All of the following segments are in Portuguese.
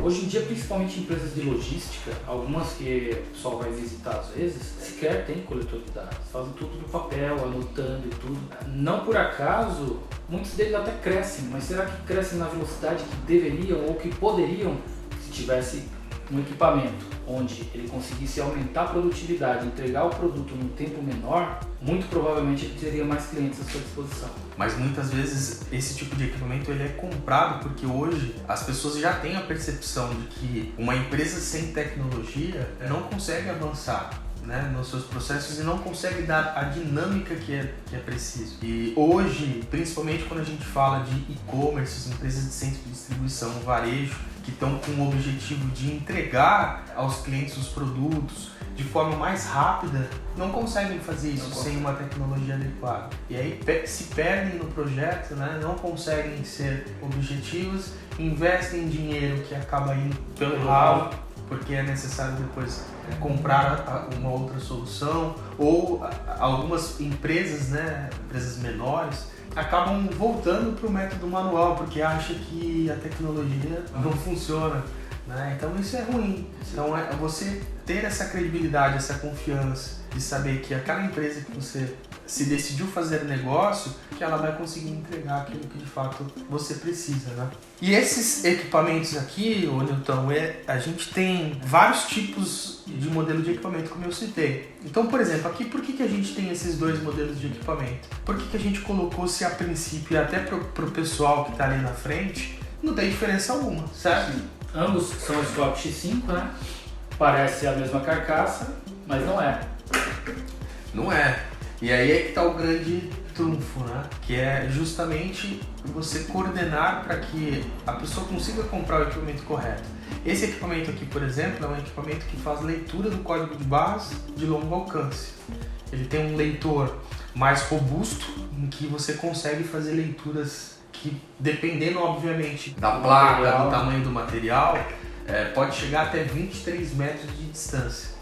Hoje em dia, principalmente empresas de logística, algumas que o pessoal vai visitar às vezes, sequer tem coletor de dados, fazem tudo no papel, anotando e tudo. Não por acaso, muitos deles até crescem, mas será que crescem na velocidade que deveriam ou que poderiam se tivesse um equipamento onde ele conseguisse aumentar a produtividade, entregar o produto num tempo menor? Muito provavelmente ele teria mais clientes à sua disposição. Mas muitas vezes esse tipo de equipamento ele é comprado porque hoje as pessoas já têm a percepção de que uma empresa sem tecnologia não consegue avançar, né, nos seus processos e não consegue dar a dinâmica que é preciso. E hoje, principalmente quando a gente fala de e-commerce, empresas de centro de distribuição, varejo, que estão com o objetivo de entregar aos clientes os produtos de forma mais rápida, não conseguem fazer isso sem uma tecnologia adequada. E aí se perdem no projeto, né? Não conseguem ser objetivos, investem dinheiro que acaba indo pelo ralo, porque é necessário depois comprar uma outra solução, ou algumas empresas, né, empresas menores, acabam voltando para o método manual, porque acham que a tecnologia não funciona, né? Então isso é ruim. Então é você ter essa credibilidade, essa confiança de saber que aquela empresa que você se decidiu fazer negócio, que ela vai conseguir entregar aquilo que de fato você precisa, né? E esses equipamentos aqui, Newton, a gente tem vários tipos de modelo de equipamento, como eu citei. Então, por exemplo, aqui por que a gente tem esses dois modelos de equipamento? Por que a gente colocou se a princípio, e até pro pessoal que está ali na frente, não tem diferença alguma, certo? Sim. Ambos são Scorpio X5, né? Parece a mesma carcaça, mas não é. Não é. E aí é que está o grande trunfo, né? Que é justamente você coordenar para que a pessoa consiga comprar o equipamento correto. Esse equipamento aqui, por exemplo, é um equipamento que faz leitura do código de barras de longo alcance. Ele tem um leitor mais robusto, em que você consegue fazer leituras que, dependendo, obviamente, da placa, do tamanho do material, pode chegar até 23 metros de distância.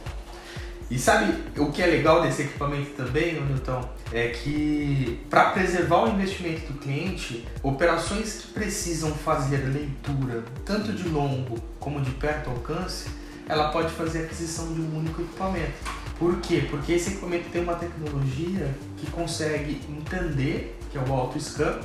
E sabe o que é legal desse equipamento também, Newton? É que, para preservar o investimento do cliente, operações que precisam fazer leitura tanto de longo como de perto alcance, ela pode fazer a aquisição de um único equipamento. Por quê? Porque esse equipamento tem uma tecnologia que consegue entender, que é o auto-scan,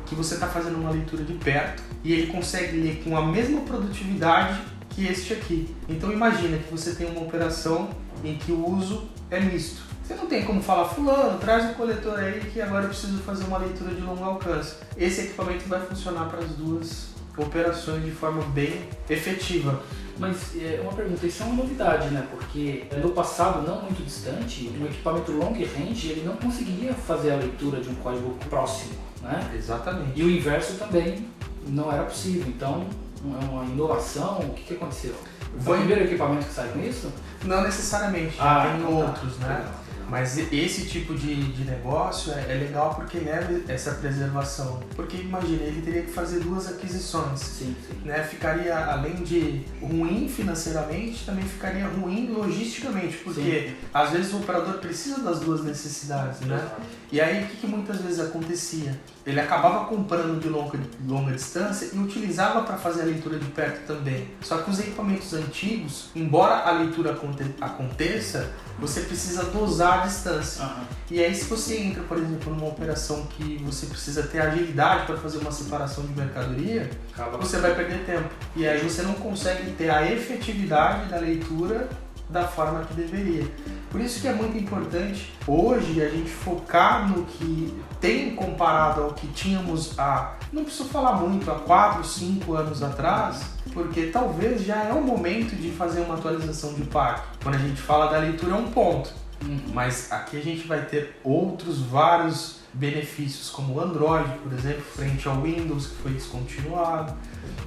que você está fazendo uma leitura de perto e ele consegue ler com a mesma produtividade que este aqui. Então imagina que você tem uma operação em que o uso é misto. Você não tem como falar, fulano, traz o coletor aí que agora eu preciso fazer uma leitura de longo alcance. Esse equipamento vai funcionar para as duas operações de forma bem efetiva. Mas uma pergunta, isso é uma novidade, né? Porque no passado, não muito distante, um equipamento long range ele não conseguia fazer a leitura de um código próximo, né? Exatamente. E o inverso também não era possível. Então, é uma inovação. O que aconteceu? Foi o primeiro equipamento que sai com isso? Não necessariamente, tem outros, né? Mas esse tipo de negócio é legal porque leva essa preservação. Porque imagina, ele teria que fazer duas aquisições. Sim. Né? Ficaria, além de ruim financeiramente, também ficaria ruim logisticamente. Porque às vezes o operador precisa das duas necessidades, né? E aí o que muitas vezes acontecia? Ele acabava comprando de longa distância e utilizava para fazer a leitura de perto também. Só que os equipamentos antigos, embora a leitura aconteça, você precisa dosar a distância. E aí se você entra, por exemplo, numa operação que você precisa ter agilidade para fazer uma separação de mercadoria, você vai perder tempo. E aí você não consegue ter a efetividade da leitura da forma que deveria. Por isso que é muito importante hoje a gente focar no que tem comparado ao que tínhamos não preciso falar muito, há 4, 5 anos atrás, porque talvez já é o momento de fazer uma atualização de parque. Quando a gente fala da leitura é um ponto, mas aqui a gente vai ter outros vários benefícios, como o Android, por exemplo, frente ao Windows, que foi descontinuado,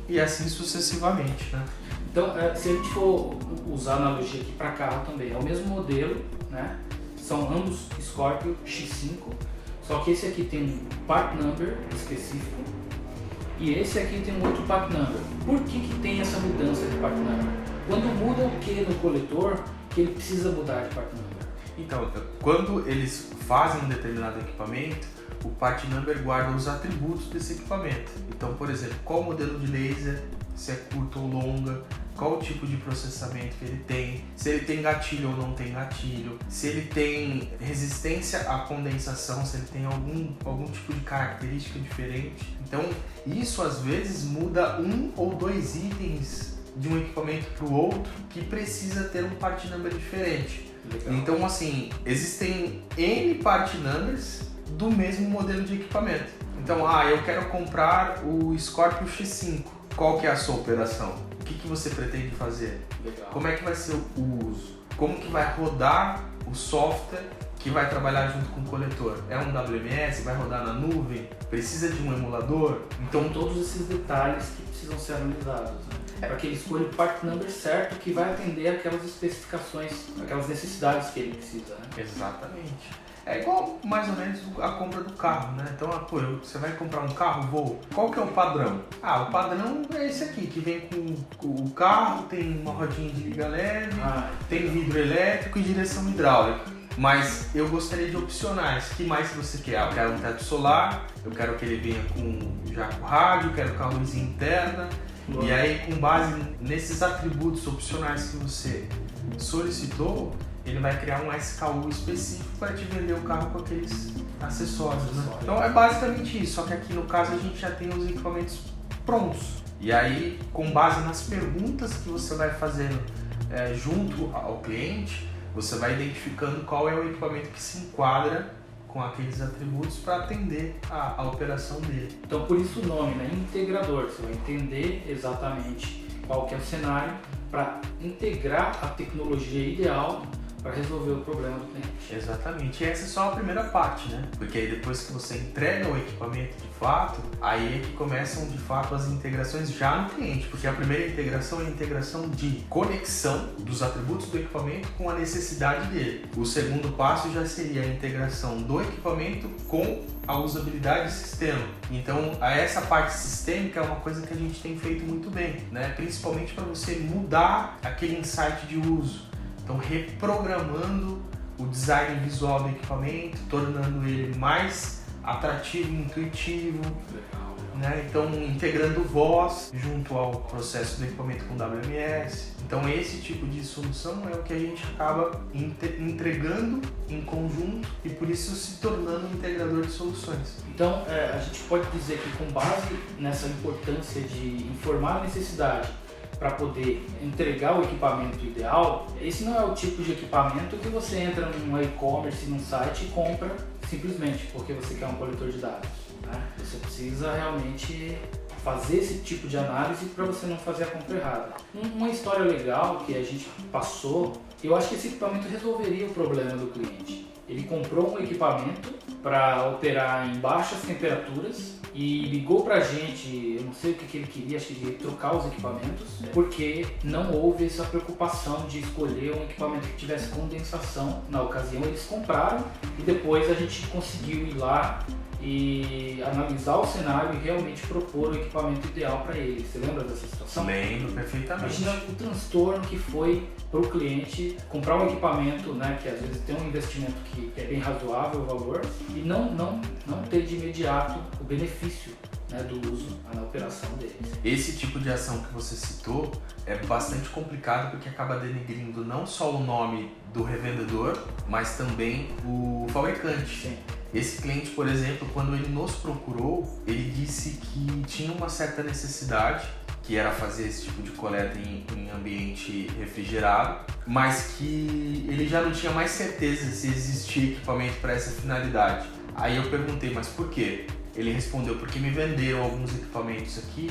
e assim sucessivamente, né? Então, se a gente for usar a analogia aqui para carro também, é o mesmo modelo, né? São ambos Scorpio X5, só que esse aqui tem um part number específico e esse aqui tem um outro part number. Por que tem essa mudança de part number? Quando muda o que no coletor que ele precisa mudar de part number? Então, quando eles fazem um determinado equipamento, o part number guarda os atributos desse equipamento. Então, por exemplo, qual modelo de laser se é curta ou longa, qual o tipo de processamento que ele tem, se ele tem gatilho ou não tem gatilho, se ele tem resistência à condensação, se ele tem algum tipo de característica diferente. Então, isso às vezes muda 1 ou 2 itens de um equipamento para o outro que precisa ter um part number diferente. Legal. Então, assim, existem N part numbers do mesmo modelo de equipamento. Então, eu quero comprar o Scorpio X5. Qual que é a sua operação? O que você pretende fazer? Legal. Como é que vai ser o uso? Como que vai rodar o software que vai trabalhar junto com o coletor? É um WMS? Vai rodar na nuvem? Precisa de um emulador? Então, todos esses detalhes que precisam ser analisados, né? Para que ele escolha o part number certo que vai atender aquelas especificações, aquelas necessidades que ele precisa, né? Exatamente. É igual mais ou menos a compra do carro, né? Então, você vai comprar um carro, Volvo, qual que é o padrão? O padrão é esse aqui, que vem com o carro, tem uma rodinha de liga leve, tem vidro elétrico e direção hidráulica. Mas eu gostaria de opcionais. O que mais você quer? Eu quero um teto solar, eu quero que ele venha já com rádio, eu quero com a luzinha interna. E aí, com base nesses atributos opcionais que você solicitou, ele vai criar um SKU específico para te vender o carro com aqueles acessórios, né? Então é basicamente isso, só que aqui no caso a gente já tem os equipamentos prontos. E aí, com base nas perguntas que você vai fazendo junto ao cliente, você vai identificando qual é o equipamento que se enquadra com aqueles atributos para atender a operação dele. Então, por isso o nome, né? Integrador. Você vai entender exatamente qual que é o cenário para integrar a tecnologia ideal para resolver o problema do cliente. Exatamente. E essa é só a primeira parte, né? Porque aí depois que você entrega o equipamento de fato, aí é que começam de fato as integrações já no cliente. Porque a primeira integração é a integração de conexão dos atributos do equipamento com a necessidade dele. O segundo passo já seria a integração do equipamento com a usabilidade do sistema. Então, essa parte sistêmica é uma coisa que a gente tem feito muito bem, né? Principalmente para você mudar aquele insight de uso. Então, reprogramando o design visual do equipamento, tornando ele mais atrativo e intuitivo. Legal. Né? Então, integrando voz junto ao processo do equipamento com WMS. Então, esse tipo de solução é o que a gente acaba entregando em conjunto e, por isso, se tornando um integrador de soluções. Então, a gente pode dizer que, com base nessa importância de informar a necessidade para poder entregar o equipamento ideal, esse não é o tipo de equipamento que você entra num e-commerce, num site e compra simplesmente porque você quer um coletor de dados, né? Você precisa realmente fazer esse tipo de análise para você não fazer a compra errada. Uma história legal que a gente passou, eu acho que esse equipamento resolveria o problema do cliente. Ele comprou um equipamento para operar em baixas temperaturas e ligou pra gente, eu não sei o que ele queria, acho que ele ia trocar os equipamentos, porque não houve essa preocupação de escolher um equipamento que tivesse condensação. Na ocasião eles compraram e depois a gente conseguiu ir lá e analisar o cenário e realmente propor o equipamento ideal para ele. Você lembra dessa situação? Lembro perfeitamente. Imagina o transtorno que foi para o cliente comprar um equipamento, né, que às vezes tem um investimento que é bem razoável o valor e não ter de imediato o benefício, né, do uso na operação deles. Esse tipo de ação que você citou é bastante complicado porque acaba denegrindo não só o nome do revendedor, mas também o fabricante. Sim. Esse cliente, por exemplo, quando ele nos procurou, ele disse que tinha uma certa necessidade, que era fazer esse tipo de coleta em ambiente refrigerado, mas que ele já não tinha mais certeza se existia equipamento para essa finalidade. Aí eu perguntei, mas por quê? Ele respondeu, porque me venderam alguns equipamentos aqui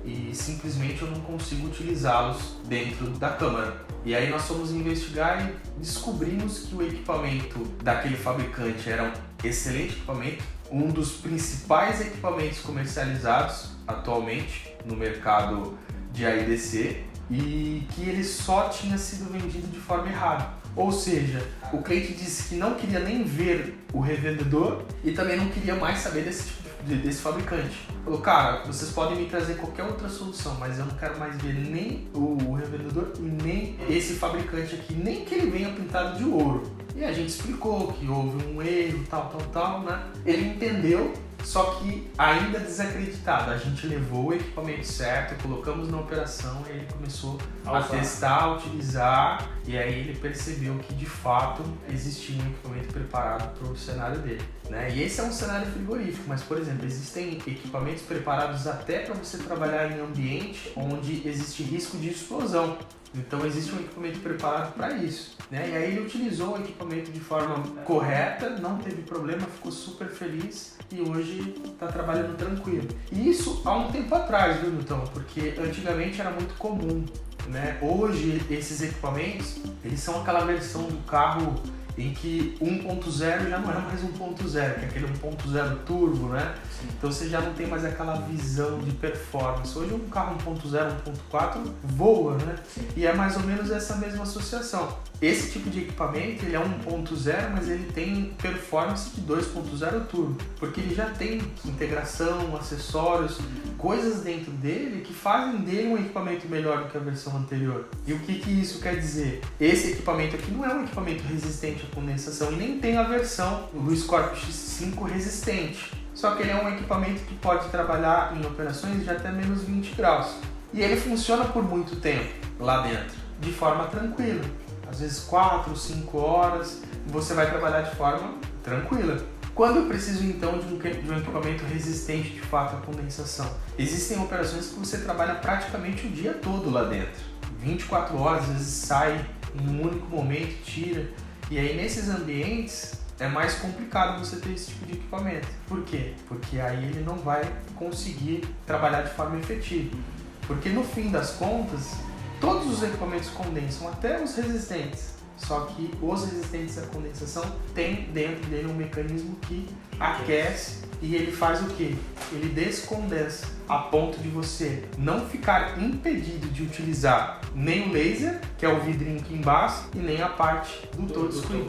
e simplesmente eu não consigo utilizá-los dentro da câmara. E aí nós fomos investigar e descobrimos que o equipamento daquele fabricante era um excelente equipamento, um dos principais equipamentos comercializados atualmente no mercado de AIDC e que ele só tinha sido vendido de forma errada. Ou seja, o cliente disse que não queria nem ver o revendedor e também não queria mais saber desse fabricante. Falou, cara, vocês podem me trazer qualquer outra solução, mas eu não quero mais ver nem o revendedor e nem esse fabricante aqui, nem que ele venha pintado de ouro. E a gente explicou que houve um erro, tal, né? Ele entendeu, só que ainda desacreditado. A gente levou o equipamento certo, colocamos na operação e ele começou a testar, a utilizar, e aí ele percebeu que de fato existia um equipamento preparado para o cenário dele, né? E esse é um cenário frigorífico, mas por exemplo, existem equipamentos preparados até para você trabalhar em ambiente onde existe risco de explosão. Então existe um equipamento preparado para isso, né? E aí ele utilizou o equipamento de forma correta, não teve problema, ficou super feliz e hoje está trabalhando tranquilo. E isso há um tempo atrás, viu, Newton? Porque antigamente era muito comum, né? Hoje esses equipamentos, eles são aquela versão do carro em que 1.0 já não é mais 1.0, que é aquele 1.0 turbo, né? Sim. Então você já não tem mais aquela visão de performance. Hoje um carro 1.0, 1.4 voa, né? Sim. E é mais ou menos essa mesma associação. Esse tipo de equipamento, ele é 1.0, mas ele tem performance de 2.0 turbo, porque ele já tem integração, acessórios, coisas dentro dele que fazem dele um equipamento melhor do que a versão anterior. E o que isso quer dizer? Esse equipamento aqui não é um equipamento resistente à condensação e nem tem a versão do Scorpio X5 resistente. Só que ele é um equipamento que pode trabalhar em operações de até menos 20 graus. E ele funciona por muito tempo lá dentro, de forma tranquila. Às vezes 4, 5 horas, você vai trabalhar de forma tranquila. Quando eu preciso então de um equipamento resistente de fato à condensação? Existem operações que você trabalha praticamente o dia todo lá dentro. 24 horas, às vezes sai em um único momento, tira. E aí nesses ambientes é mais complicado você ter esse tipo de equipamento. Por quê? Porque aí ele não vai conseguir trabalhar de forma efetiva. Porque no fim das contas, todos os equipamentos condensam, até os resistentes. Só que os resistentes à condensação têm dentro dele um mecanismo que aquece e ele faz o quê? Ele descondensa a ponto de você não ficar impedido de utilizar nem o laser, que é o vidrinho aqui embaixo, e nem a parte do touchscreen.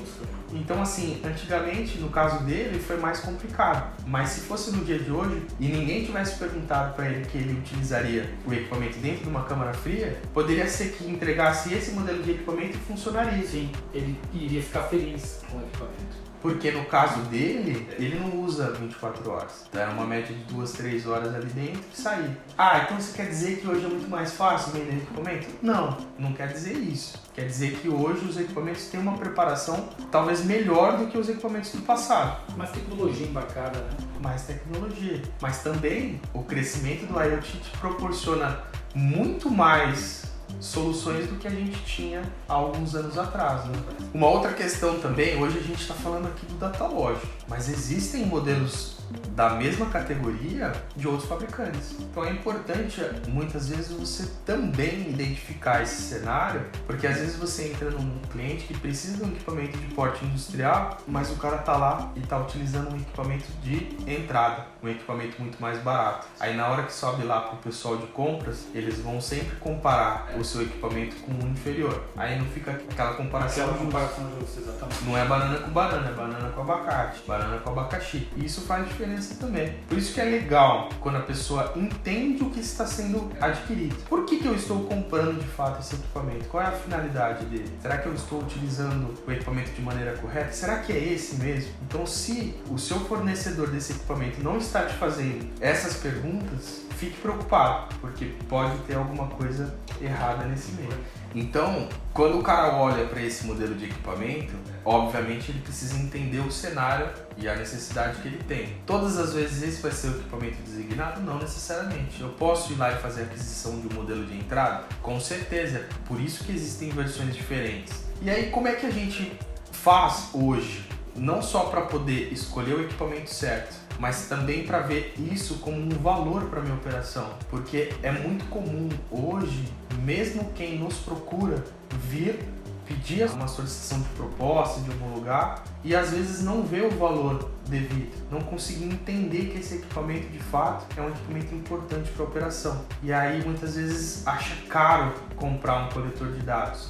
Então assim, antigamente, no caso dele, foi mais complicado. Mas se fosse no dia de hoje e ninguém tivesse perguntado para ele que ele utilizaria o equipamento dentro de uma câmara fria, poderia ser que entregasse esse modelo de equipamento e funcionaria. Sim, ele iria ficar feliz com o equipamento. Porque no caso dele, ele não usa 24 horas. Então era uma média de 2, 3 horas ali dentro e sair. Ah, então você quer dizer que hoje é muito mais fácil vender equipamento? Não, não quer dizer isso. Quer dizer que hoje os equipamentos têm uma preparação talvez melhor do que os equipamentos do passado. Mais tecnologia embarcada, né? Mais tecnologia. Mas também o crescimento do IoT te proporciona muito mais soluções do que a gente tinha há alguns anos atrás, né? Uma outra questão também, hoje a gente está falando aqui do Datalog, mas existem modelos da mesma categoria de outros fabricantes. Então é importante muitas vezes você também identificar esse cenário, porque às vezes você entra num cliente que precisa de um equipamento de porte industrial, mas o cara tá lá e tá utilizando um equipamento de entrada, um equipamento muito mais barato. Aí na hora que sobe lá pro pessoal de compras, eles vão sempre comparar o seu equipamento com o inferior. Aí não fica aquela comparação justa, exatamente. Não é banana com banana, é banana com abacate, banana com abacaxi. E isso faz diferença também. Por isso que é legal quando a pessoa entende o que está sendo adquirido. Por que eu estou comprando de fato esse equipamento? Qual é a finalidade dele? Será que eu estou utilizando o equipamento de maneira correta? Será que é esse mesmo? Então, se o seu fornecedor desse equipamento não está te fazendo essas perguntas, fique preocupado, porque pode ter alguma coisa errada nesse meio. Então, quando o cara olha para esse modelo de equipamento, obviamente ele precisa entender o cenário e a necessidade que ele tem. Todas as vezes esse vai ser o equipamento designado? Não necessariamente. Eu posso ir lá e fazer a aquisição de um modelo de entrada? Com certeza. Por isso que existem versões diferentes. E aí, como é que a gente faz hoje? Não só para poder escolher o equipamento certo, mas também para ver isso como um valor para a minha operação. Porque é muito comum hoje, mesmo quem nos procura, vir pedir uma solicitação de proposta, de homologar, e às vezes não vê o valor devido, não conseguir entender que esse equipamento de fato é um equipamento importante para a operação. E aí muitas vezes acha caro comprar um coletor de dados.